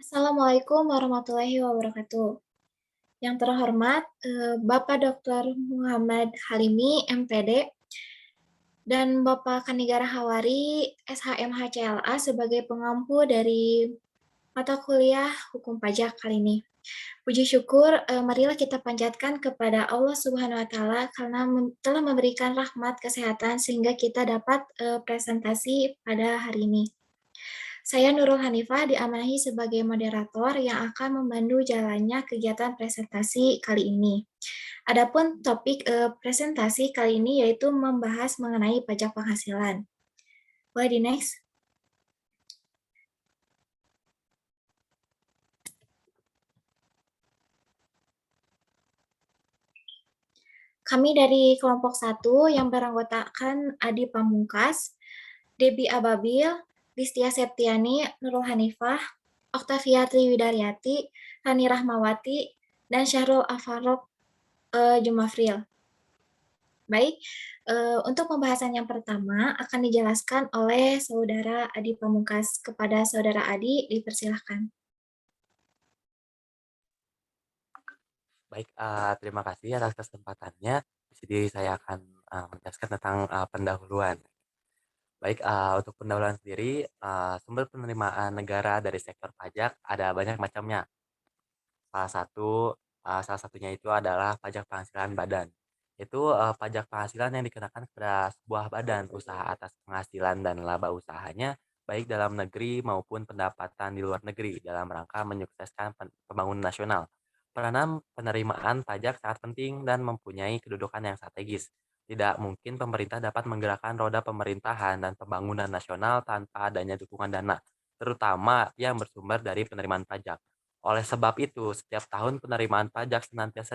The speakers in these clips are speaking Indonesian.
Assalamualaikum warahmatullahi wabarakatuh. Yang terhormat, Bapak Dr. Muhammad Halimi, MPD, dan Bapak Kanigara Hawari, SHMHCLA sebagai pengampu dari mata kuliah Hukum Pajak kali ini. Puji syukur, marilah kita panjatkan kepada Allah Subhanahu wa Ta'ala karena telah memberikan rahmat kesehatan sehingga kita dapat presentasi pada hari ini. Saya Nurul Hanifah diamanahi sebagai moderator yang akan membantu jalannya kegiatan presentasi kali ini. Adapun topik presentasi kali ini yaitu membahas mengenai pajak penghasilan. Boleh di next? Kami dari kelompok 1 yang beranggotakan Adi Pamungkas, Debbie Ababil, Listia Septiani, Nurul Hanifah, Oktavia Triwidaryati, Rani Rahmawati, dan Syahrul Afarok Jumafril. Baik, untuk pembahasan yang pertama akan dijelaskan oleh Saudara Adi Pamungkas. Kepada Saudara Adi, dipersilahkan. Baik, terima kasih atas kesempatannya. Di sini saya akan menjelaskan tentang pendahuluan. Baik, untuk pendahuluan sendiri, sumber penerimaan negara dari sektor pajak ada banyak macamnya. Salah satu salah satunya itu adalah pajak penghasilan badan. Itu pajak penghasilan yang dikenakan kepada sebuah badan usaha atas penghasilan dan laba usahanya, baik dalam negeri maupun pendapatan di luar negeri dalam rangka menyukseskan pembangunan nasional. Peranan penerimaan pajak sangat penting dan mempunyai kedudukan yang strategis. Tidak mungkin pemerintah dapat menggerakkan roda pemerintahan dan pembangunan nasional tanpa adanya dukungan dana, terutama yang bersumber dari penerimaan pajak. Oleh sebab itu, setiap tahun penerimaan pajak senantiasa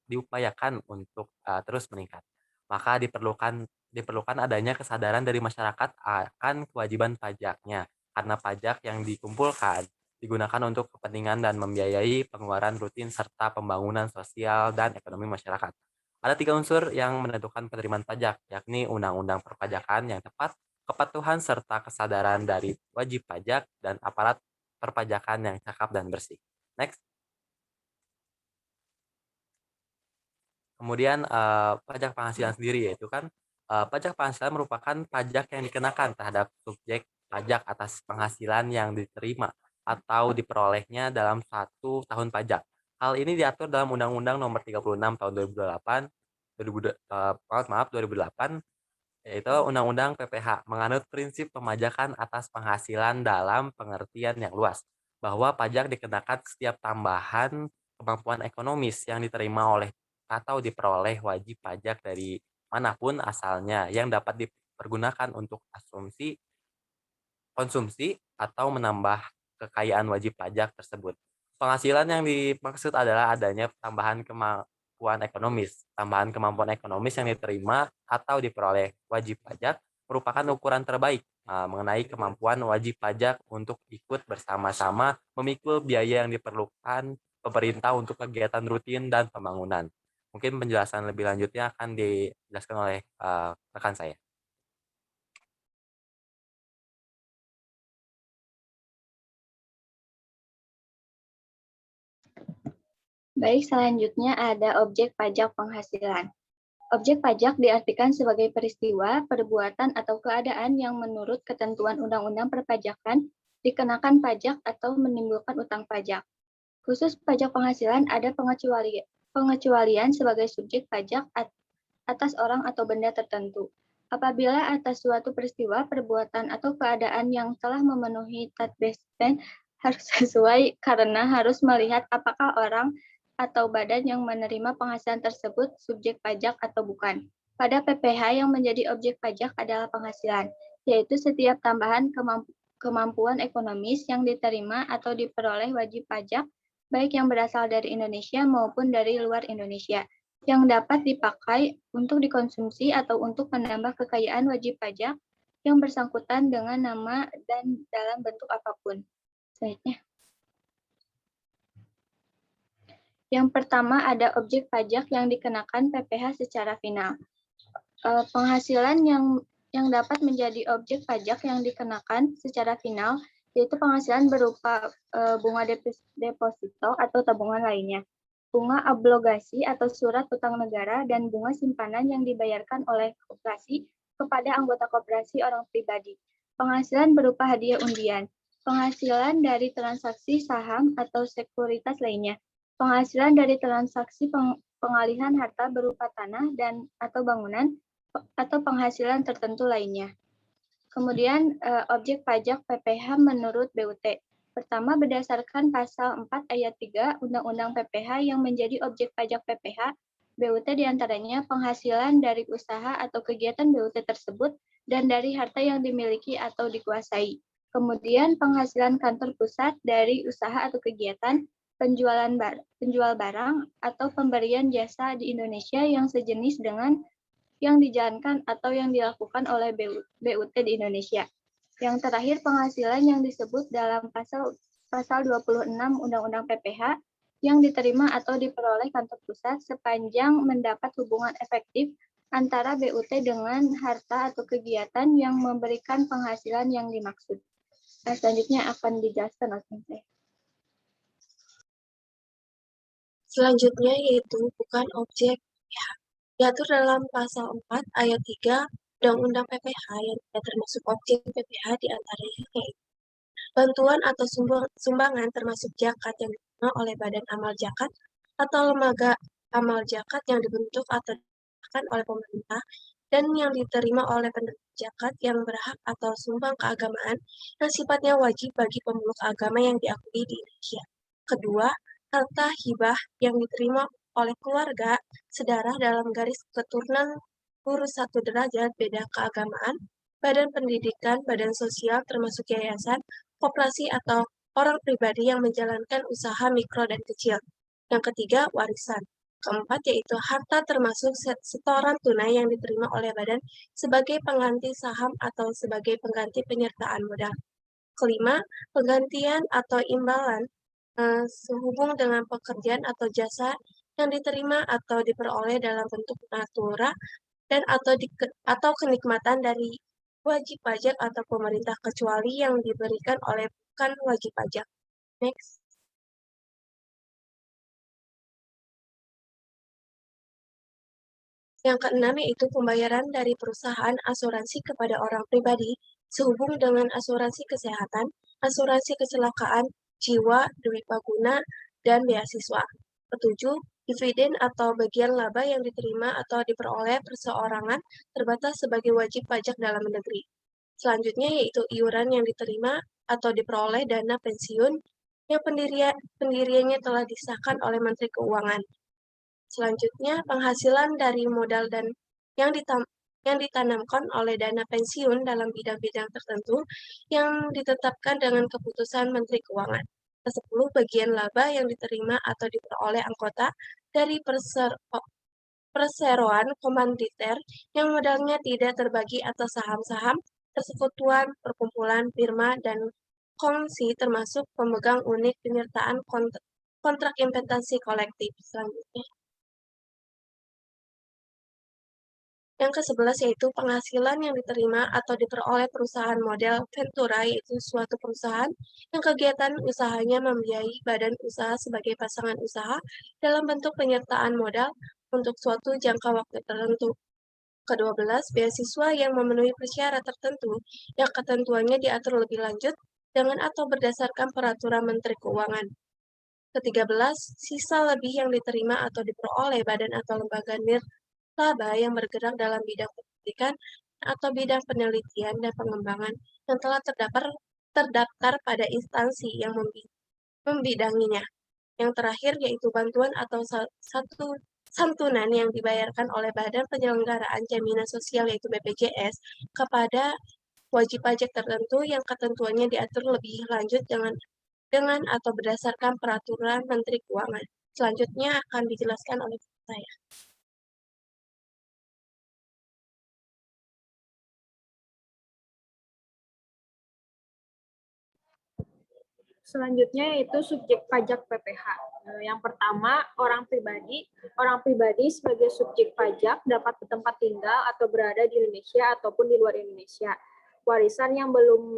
diupayakan untuk terus meningkat. Maka diperlukan adanya kesadaran dari masyarakat akan kewajiban pajaknya, karena pajak yang dikumpulkan digunakan untuk kepentingan dan membiayai pengeluaran rutin serta pembangunan sosial dan ekonomi masyarakat. Ada 3 unsur yang menentukan penerimaan pajak, yakni undang-undang perpajakan yang tepat, kepatuhan serta kesadaran dari wajib pajak, dan aparat perpajakan yang cakap dan bersih. Next. Kemudian pajak penghasilan sendiri yaitu kan pajak penghasilan merupakan pajak yang dikenakan terhadap subjek pajak atas penghasilan yang diterima atau diperolehnya dalam satu tahun pajak. Hal ini diatur dalam Undang-Undang Nomor 36 Tahun 2008, 2008, yaitu Undang-Undang PPH, menganut prinsip pemajakan atas penghasilan dalam pengertian yang luas, bahwa pajak dikenakan setiap tambahan kemampuan ekonomis yang diterima oleh atau diperoleh wajib pajak dari manapun asalnya yang dapat dipergunakan untuk konsumsi atau menambah kekayaan wajib pajak tersebut. Penghasilan yang dimaksud adalah adanya tambahan kemampuan ekonomis yang diterima atau diperoleh wajib pajak merupakan ukuran terbaik mengenai kemampuan wajib pajak untuk ikut bersama-sama memikul biaya yang diperlukan pemerintah untuk kegiatan rutin dan pembangunan. Mungkin penjelasan lebih lanjutnya akan dijelaskan oleh rekan saya. Baik, selanjutnya ada objek pajak penghasilan. Objek pajak diartikan sebagai peristiwa, perbuatan, atau keadaan yang menurut ketentuan Undang-Undang Perpajakan dikenakan pajak atau menimbulkan utang pajak. Khusus pajak penghasilan ada pengecualian sebagai subjek pajak atas orang atau benda tertentu. Apabila atas suatu peristiwa, perbuatan, atau keadaan yang telah memenuhi tatbespen harus sesuai karena harus melihat apakah orang atau badan yang menerima penghasilan tersebut subjek pajak atau bukan. Pada PPh yang menjadi objek pajak adalah penghasilan, yaitu setiap tambahan kemampuan ekonomis yang diterima atau diperoleh wajib pajak, baik yang berasal dari Indonesia maupun dari luar Indonesia, yang dapat dipakai untuk dikonsumsi atau untuk menambah kekayaan wajib pajak yang bersangkutan dengan nama dan dalam bentuk apapun. Selanjutnya. Yang pertama ada objek pajak yang dikenakan PPh secara final. Penghasilan yang dapat menjadi objek pajak yang dikenakan secara final yaitu penghasilan berupa bunga deposito atau tabungan lainnya, bunga obligasi atau surat utang negara, dan bunga simpanan yang dibayarkan oleh koperasi kepada anggota koperasi orang pribadi. Penghasilan berupa hadiah undian, penghasilan dari transaksi saham atau sekuritas lainnya, penghasilan dari transaksi pengalihan harta berupa tanah dan atau bangunan, atau penghasilan tertentu lainnya. Kemudian objek pajak PPh menurut BUT. Pertama, berdasarkan pasal 4 ayat 3 Undang-Undang PPh yang menjadi objek pajak PPh, BUT diantaranya penghasilan dari usaha atau kegiatan BUT tersebut dan dari harta yang dimiliki atau dikuasai. Kemudian penghasilan kantor pusat dari usaha atau kegiatan penjual barang atau pemberian jasa di Indonesia yang sejenis dengan yang dijalankan atau yang dilakukan oleh BUT di Indonesia. Yang terakhir, penghasilan yang disebut dalam pasal 26 Undang-Undang PPh yang diterima atau diperoleh kantor pusat sepanjang mendapat hubungan efektif antara BUT dengan harta atau kegiatan yang memberikan penghasilan yang dimaksud. Selanjutnya akan dijelaskan oleh saya. Selanjutnya yaitu bukan objek PPh. Diatur dalam pasal 4 ayat 3 Undang-Undang PPh yang tidak termasuk objek PPh diantaranya yaitu bantuan atau sumbangan termasuk zakat yang diterima oleh badan amal zakat atau lembaga amal zakat yang dibentuk atau dilakukan oleh pemerintah dan yang diterima oleh penerima zakat yang berhak atau sumbang keagamaan yang sifatnya wajib bagi pemeluk agama yang diakui di Indonesia. Kedua, harta hibah yang diterima oleh keluarga, sedarah dalam garis keturunan lurus satu derajat beda keagamaan, badan pendidikan, badan sosial termasuk yayasan, koperasi atau orang pribadi yang menjalankan usaha mikro dan kecil. Yang ketiga, warisan. Keempat, yaitu harta termasuk setoran tunai yang diterima oleh badan sebagai pengganti saham atau sebagai pengganti penyertaan modal. Kelima, penggantian atau imbalan sehubung dengan pekerjaan atau jasa yang diterima atau diperoleh dalam bentuk natura dan atau kenikmatan dari wajib pajak atau pemerintah kecuali yang diberikan oleh bukan wajib pajak. Next. Yang keenam yaitu pembayaran dari perusahaan asuransi kepada orang pribadi sehubung dengan asuransi kesehatan, asuransi kecelakaan, jiwa, dwipaguna, dan beasiswa. Ketujuh, dividen atau bagian laba yang diterima atau diperoleh perseorangan terbatas sebagai wajib pajak dalam negeri. Selanjutnya yaitu iuran yang diterima atau diperoleh dana pensiun yang pendiriannya telah disahkan oleh Menteri Keuangan. Selanjutnya, penghasilan dari modal dan yang ditanamkan oleh dana pensiun dalam bidang-bidang tertentu yang ditetapkan dengan keputusan Menteri Keuangan. Kesepuluh, bagian laba yang diterima atau diperoleh anggota dari perseroan komanditer yang modalnya tidak terbagi atas saham-saham, persekutuan, perkumpulan, firma, dan kongsi termasuk pemegang unit penyertaan kontrak investasi kolektif. Selanjutnya. Yang ke-11 yaitu penghasilan yang diterima atau diperoleh perusahaan model Ventura, yaitu suatu perusahaan yang kegiatan usahanya membiayai badan usaha sebagai pasangan usaha dalam bentuk penyertaan modal untuk suatu jangka waktu tertentu. Ke-12, beasiswa yang memenuhi persyarat tertentu yang ketentuannya diatur lebih lanjut dengan atau berdasarkan peraturan Menteri Keuangan. Ke-13, sisa lebih yang diterima atau diperoleh badan atau lembaga nirlaba yang bergerak dalam bidang pendidikan atau bidang penelitian dan pengembangan yang telah terdaftar pada instansi yang membidanginya. Yang terakhir yaitu bantuan atau satu santunan yang dibayarkan oleh Badan Penyelenggaraan Jaminan Sosial yaitu BPJS kepada wajib pajak tertentu yang ketentuannya diatur lebih lanjut dengan atau berdasarkan peraturan Menteri Keuangan. Selanjutnya akan dijelaskan oleh saya. Selanjutnya yaitu subjek pajak PPh. Yang pertama, orang pribadi. Orang pribadi sebagai subjek pajak dapat bertempat tinggal atau berada di Indonesia ataupun di luar Indonesia.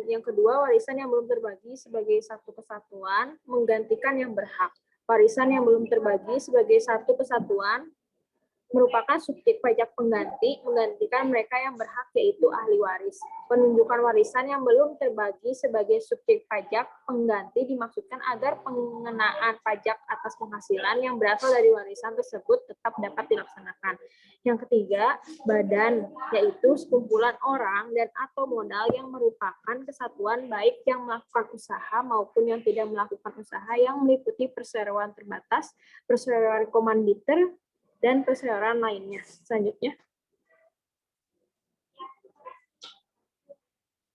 Yang kedua, warisan yang belum terbagi sebagai satu kesatuan menggantikan yang berhak. Warisan yang belum terbagi sebagai satu kesatuan merupakan subjek pajak pengganti, menggantikan mereka yang berhak, yaitu ahli waris. Penunjukan warisan yang belum terbagi sebagai subjek pajak pengganti dimaksudkan agar pengenaan pajak atas penghasilan yang berasal dari warisan tersebut tetap dapat dilaksanakan. Yang ketiga, badan, yaitu sekumpulan orang dan atau modal yang merupakan kesatuan baik yang melakukan usaha maupun yang tidak melakukan usaha yang meliputi perseroan terbatas, perseroan komanditer, dan perseroan lainnya. Selanjutnya.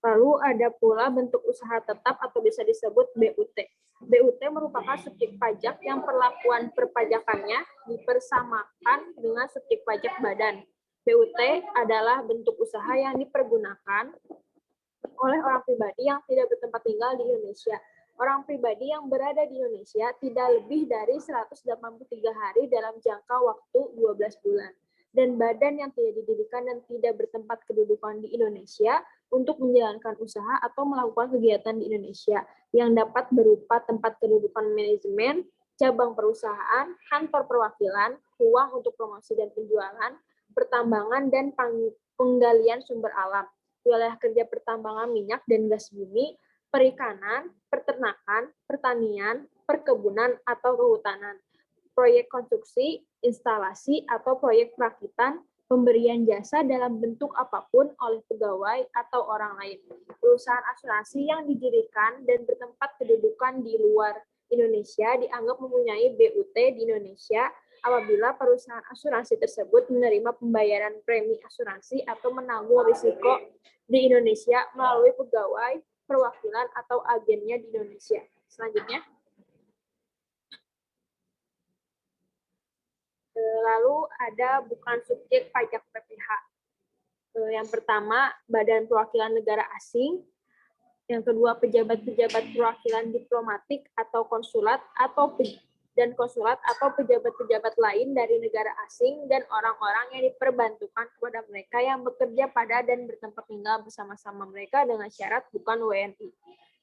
Lalu ada pula bentuk usaha tetap atau bisa disebut BUT. BUT merupakan subjek pajak yang perlakuan perpajakannya dipersamakan dengan subjek pajak badan. BUT adalah bentuk usaha yang dipergunakan oleh orang pribadi yang tidak bertempat tinggal di Indonesia. Orang pribadi yang berada di Indonesia tidak lebih dari 183 hari dalam jangka waktu 12 bulan. Dan badan yang tidak didirikan dan tidak bertempat kedudukan di Indonesia untuk menjalankan usaha atau melakukan kegiatan di Indonesia yang dapat berupa tempat kedudukan manajemen, cabang perusahaan, kantor perwakilan, uang untuk promosi dan penjualan, pertambangan dan penggalian sumber alam, wilayah kerja pertambangan minyak dan gas bumi, perikanan, peternakan, pertanian, perkebunan, atau kehutanan, proyek konstruksi, instalasi, atau proyek perakitan, pemberian jasa dalam bentuk apapun oleh pegawai atau orang lain, perusahaan asuransi yang didirikan dan bertempat kedudukan di luar Indonesia dianggap mempunyai BUT di Indonesia apabila perusahaan asuransi tersebut menerima pembayaran premi asuransi atau menanggung risiko di Indonesia melalui pegawai, perwakilan, atau agennya di Indonesia. Selanjutnya. Lalu ada bukan subjek pajak PPh. Yang pertama, Badan Perwakilan Negara Asing. Yang kedua, pejabat-pejabat perwakilan diplomatik atau konsulat atau pejabat-pejabat lain dari negara asing dan orang-orang yang diperbantukan kepada mereka yang bekerja pada dan bertempat tinggal bersama-sama mereka dengan syarat bukan WNI.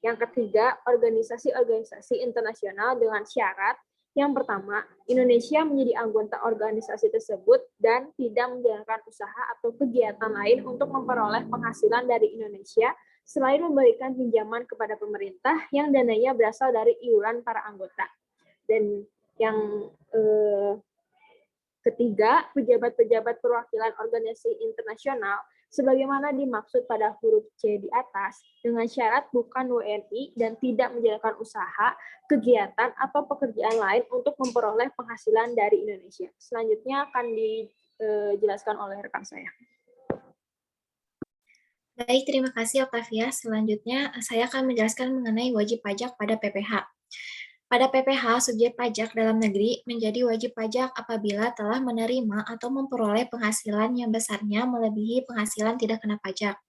Yang ketiga, organisasi-organisasi internasional dengan syarat yang pertama, Indonesia menjadi anggota organisasi tersebut dan tidak menjalankan usaha atau kegiatan lain untuk memperoleh penghasilan dari Indonesia selain memberikan pinjaman kepada pemerintah yang dananya berasal dari iuran para anggota. Dan yang ketiga, pejabat-pejabat perwakilan organisasi internasional sebagaimana dimaksud pada huruf C di atas dengan syarat bukan WNI dan tidak menjalankan usaha, kegiatan, atau pekerjaan lain untuk memperoleh penghasilan dari Indonesia. Selanjutnya akan dijelaskan oleh rekan saya. Baik, terima kasih Octavia. Selanjutnya, saya akan menjelaskan mengenai wajib pajak pada PPh. Pada PPh, subjek pajak dalam negeri menjadi wajib pajak apabila telah menerima atau memperoleh penghasilan yang besarnya melebihi penghasilan tidak kena pajak.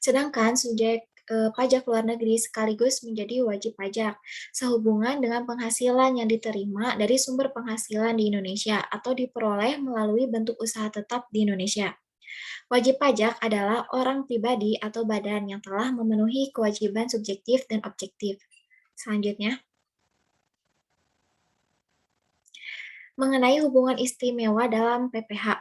Sedangkan subjek pajak luar negeri sekaligus menjadi wajib pajak sehubungan dengan penghasilan yang diterima dari sumber penghasilan di Indonesia atau diperoleh melalui bentuk usaha tetap di Indonesia. Wajib pajak adalah orang pribadi atau badan yang telah memenuhi kewajiban subjektif dan objektif. Selanjutnya, mengenai hubungan istimewa dalam PPh.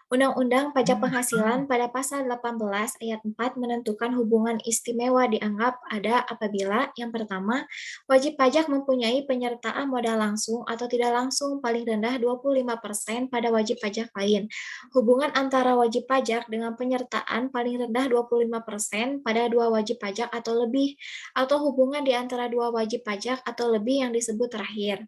Undang-Undang Pajak Penghasilan pada pasal 18 ayat 4 menentukan hubungan istimewa dianggap ada apabila yang pertama, wajib pajak mempunyai penyertaan modal langsung atau tidak langsung paling rendah 25% pada wajib pajak lain. Hubungan antara wajib pajak dengan penyertaan paling rendah 25% pada dua wajib pajak atau lebih, atau hubungan di antara dua wajib pajak atau lebih yang disebut terakhir.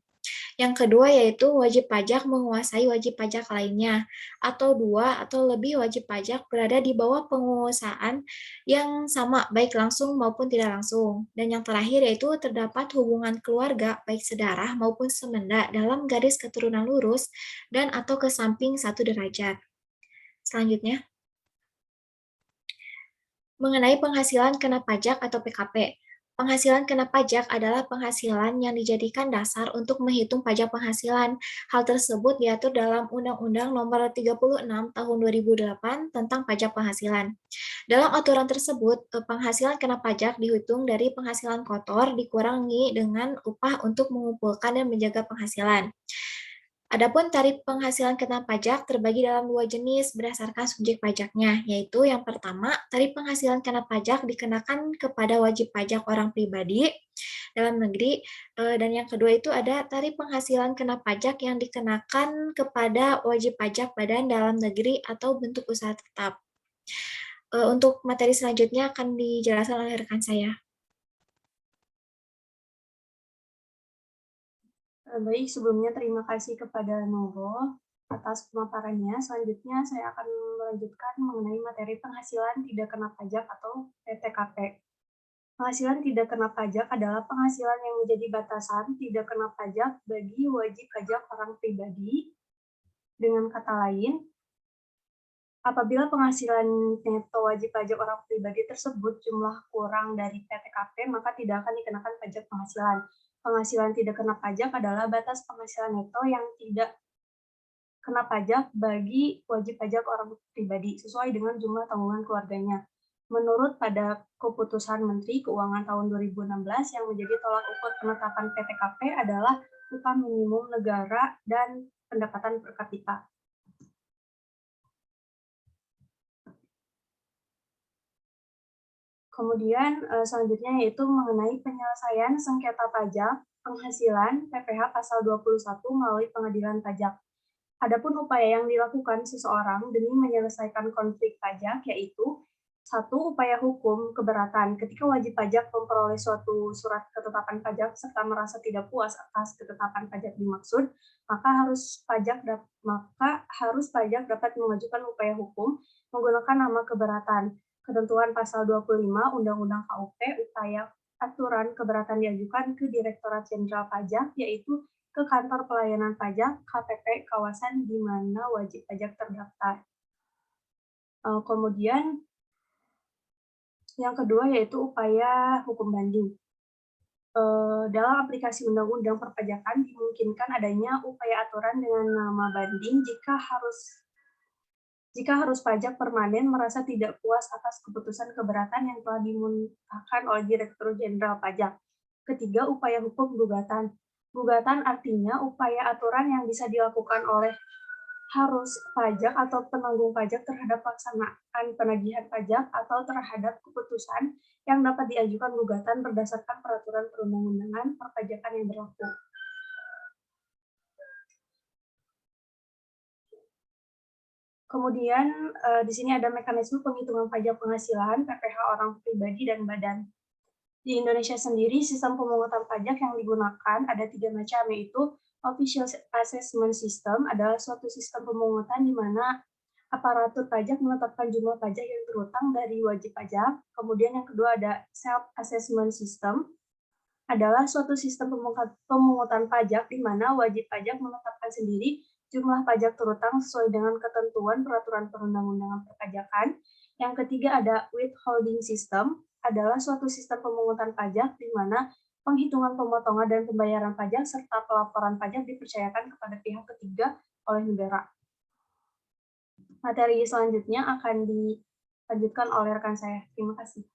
Yang kedua yaitu wajib pajak menguasai wajib pajak lainnya, atau dua atau lebih wajib pajak berada di bawah penguasaan yang sama baik langsung maupun tidak langsung. Dan yang terakhir yaitu terdapat hubungan keluarga baik sedarah maupun semenda dalam garis keturunan lurus dan atau ke samping 1 derajat. Selanjutnya, mengenai penghasilan kena pajak atau PKP. Penghasilan kena pajak adalah penghasilan yang dijadikan dasar untuk menghitung pajak penghasilan. Hal tersebut diatur dalam Undang-Undang Nomor 36 Tahun 2008 tentang pajak penghasilan. Dalam aturan tersebut, penghasilan kena pajak dihitung dari penghasilan kotor dikurangi dengan upah untuk mengumpulkan dan menjaga penghasilan. Adapun tarif penghasilan kena pajak terbagi dalam dua jenis berdasarkan subjek pajaknya, yaitu yang pertama, tarif penghasilan kena pajak dikenakan kepada wajib pajak orang pribadi dalam negeri, dan yang kedua itu ada tarif penghasilan kena pajak yang dikenakan kepada wajib pajak badan dalam negeri atau bentuk usaha tetap. Untuk materi selanjutnya akan dijelaskan oleh rekan saya. Baik, sebelumnya terima kasih kepada Nurul atas pemaparannya. Selanjutnya saya akan melanjutkan mengenai materi penghasilan tidak kena pajak atau PTKP. Penghasilan tidak kena pajak adalah penghasilan yang menjadi batasan tidak kena pajak bagi wajib pajak orang pribadi. Dengan kata lain, apabila penghasilan neto wajib pajak orang pribadi tersebut jumlah kurang dari PTKP, maka tidak akan dikenakan pajak penghasilan. Penghasilan tidak kena pajak adalah batas penghasilan neto yang tidak kena pajak bagi wajib pajak orang pribadi sesuai dengan jumlah tanggungan keluarganya. Menurut pada keputusan Menteri Keuangan tahun 2016 yang menjadi tolak ukur penetapan PTKP adalah upah minimum negara dan pendapatan per kapita. Kemudian selanjutnya yaitu mengenai penyelesaian sengketa pajak penghasilan PPh pasal 21 melalui pengadilan pajak. Adapun upaya yang dilakukan seseorang demi menyelesaikan konflik pajak yaitu 1. Upaya hukum keberatan. Ketika wajib pajak memperoleh suatu surat ketetapan pajak serta merasa tidak puas atas ketetapan pajak dimaksud, maka harus pajak dapat mengajukan upaya hukum menggunakan nama keberatan. Ketentuan pasal 25 Undang-Undang KUP, upaya aturan keberatan diajukan ke Direktorat Jenderal Pajak, yaitu ke Kantor Pelayanan Pajak KPP kawasan di mana wajib pajak terdaftar. Kemudian yang kedua yaitu upaya hukum banding. Dalam aplikasi Undang-Undang Perpajakan dimungkinkan adanya upaya aturan dengan nama banding jika harus pajak permanen merasa tidak puas atas keputusan keberatan yang telah dimuntahkan oleh Direktur Jenderal Pajak. Ketiga, upaya hukum gugatan. Gugatan artinya upaya aturan yang bisa dilakukan oleh harus pajak atau penanggung pajak terhadap pelaksanaan penagihan pajak atau terhadap keputusan yang dapat diajukan gugatan berdasarkan peraturan perundang-undangan perpajakan yang berlaku. Kemudian di sini ada mekanisme penghitungan pajak penghasilan PPh orang pribadi dan badan. Di Indonesia sendiri, sistem pemungutan pajak yang digunakan ada 3 macam, yaitu Official Assessment System adalah suatu sistem pemungutan di mana aparatur pajak menetapkan jumlah pajak yang terutang dari wajib pajak. Kemudian yang kedua ada Self Assessment System adalah suatu sistem pemungutan pajak di mana wajib pajak menetapkan sendiri jumlah pajak terutang sesuai dengan ketentuan peraturan perundang-undangan perpajakan. Yang ketiga ada withholding system, adalah suatu sistem pemungutan pajak di mana penghitungan pemotongan dan pembayaran pajak serta pelaporan pajak dipercayakan kepada pihak ketiga oleh negara. Materi selanjutnya akan dilanjutkan oleh rekan saya. Terima kasih.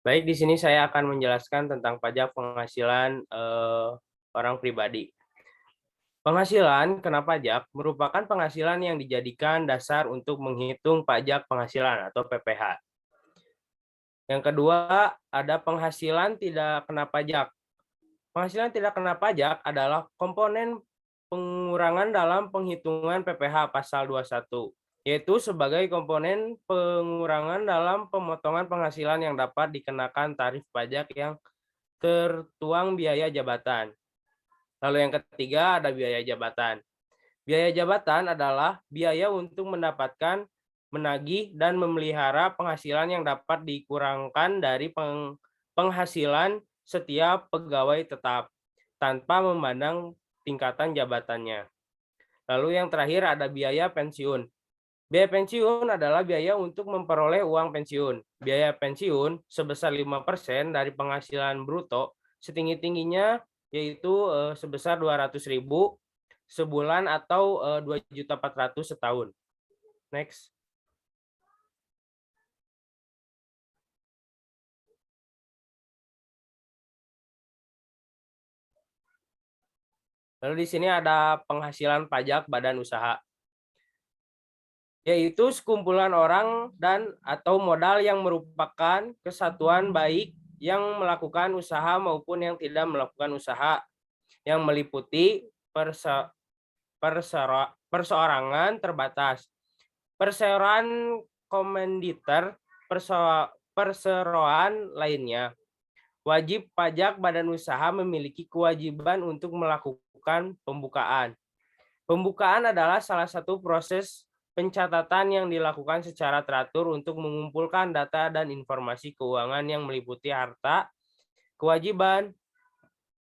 Baik, di sini saya akan menjelaskan tentang pajak penghasilan orang pribadi. Penghasilan kena pajak merupakan penghasilan yang dijadikan dasar untuk menghitung pajak penghasilan atau PPh. Yang kedua, ada penghasilan tidak kena pajak. Penghasilan tidak kena pajak adalah komponen pengurangan dalam penghitungan PPh pasal 21. Yaitu sebagai komponen pengurangan dalam pemotongan penghasilan yang dapat dikenakan tarif pajak yang tertuang biaya jabatan. Lalu yang ketiga ada biaya jabatan. Biaya jabatan adalah biaya untuk mendapatkan, menagih, dan memelihara penghasilan yang dapat dikurangkan dari penghasilan setiap pegawai tetap, tanpa memandang tingkatan jabatannya. Lalu yang terakhir ada biaya pensiun. Biaya pensiun adalah biaya untuk memperoleh uang pensiun. Biaya pensiun sebesar 5% dari penghasilan bruto setinggi-tingginya yaitu sebesar 200.000 sebulan atau 2.400.000 setahun. Next. Lalu di sini ada penghasilan pajak badan usaha, yaitu sekumpulan orang dan atau modal yang merupakan kesatuan baik yang melakukan usaha maupun yang tidak melakukan usaha, yang meliputi perseorangan terbatas, perseroan komanditer, perseroan lainnya. Wajib pajak badan usaha memiliki kewajiban untuk melakukan pembukaan. Pembukaan adalah salah satu proses pencatatan yang dilakukan secara teratur untuk mengumpulkan data dan informasi keuangan yang meliputi harta, kewajiban,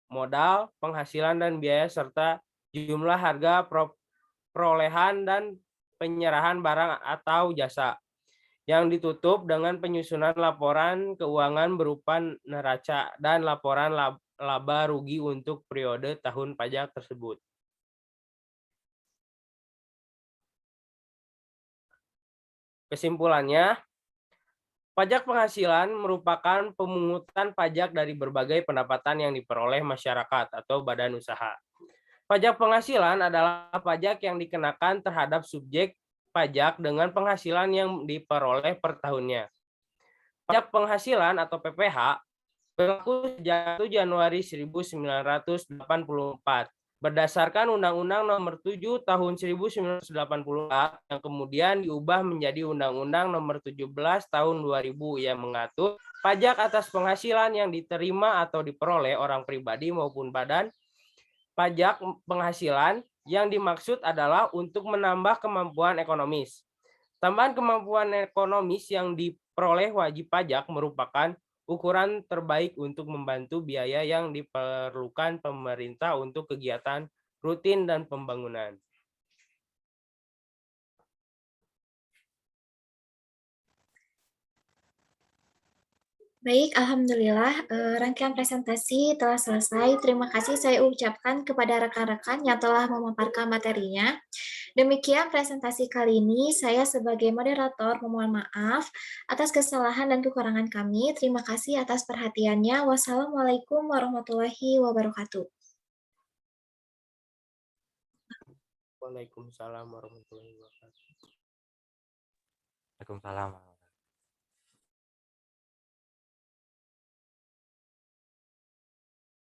modal, penghasilan dan biaya, serta jumlah harga perolehan dan penyerahan barang atau jasa, yang ditutup dengan penyusunan laporan keuangan berupa neraca dan laporan laba rugi untuk periode tahun pajak tersebut. Kesimpulannya, pajak penghasilan merupakan pemungutan pajak dari berbagai pendapatan yang diperoleh masyarakat atau badan usaha. Pajak penghasilan adalah pajak yang dikenakan terhadap subjek pajak dengan penghasilan yang diperoleh per tahunnya. Pajak penghasilan atau PPh berlaku sejak 1 Januari 1984 berdasarkan Undang-Undang Nomor 7 Tahun 1984 yang kemudian diubah menjadi Undang-Undang Nomor 17 Tahun 2000 yang mengatur pajak atas penghasilan yang diterima atau diperoleh orang pribadi maupun badan. Pajak penghasilan yang dimaksud adalah untuk menambah kemampuan ekonomis. Tambahan kemampuan ekonomis yang diperoleh wajib pajak merupakan ukuran terbaik untuk membantu biaya yang diperlukan pemerintah untuk kegiatan rutin dan pembangunan. Baik, alhamdulillah rangkaian presentasi telah selesai. Terima kasih saya ucapkan kepada rekan-rekan yang telah memaparkan materinya. Demikian presentasi kali ini. Saya sebagai moderator memohon maaf atas kesalahan dan kekurangan kami. Terima kasih atas perhatiannya. Wassalamualaikum warahmatullahi wabarakatuh. Waalaikumsalam warahmatullahi wabarakatuh. Waalaikumsalam.